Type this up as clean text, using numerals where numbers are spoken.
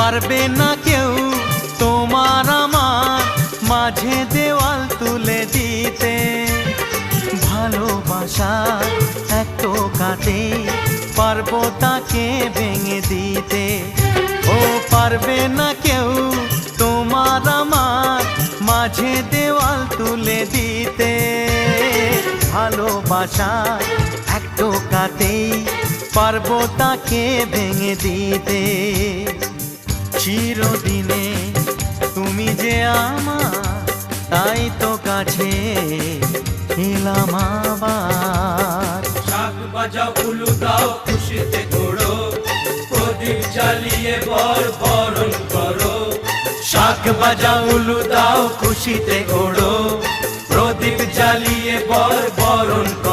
পারবে না কেউ তোমার আমার মাঝে দেওয়াল তুলে দিতে। ভালোবাসা এক টোকাতে পারবো তাকে ভেঙে দিতে। ও পারবে না কেউ তোমার আমার মাঝে দেওয়াল তুলে দিতে। ভালোবাসা এক টোকাতেই পারবো তাকে ভেঙে দিতে। চিরদিনে তুমি যে আমার, তাই তো কাছে এলাম আবার। শাক বাজাও উলু দাও খুশিতে ঘোড়ো, প্রদীপ জ্বালিয়ে বর বরণ করো। শাক বাজাও উলু দাও খুশিতে ওড়ো, প্রদীপ জ্বালিয়ে বর বরণ করো।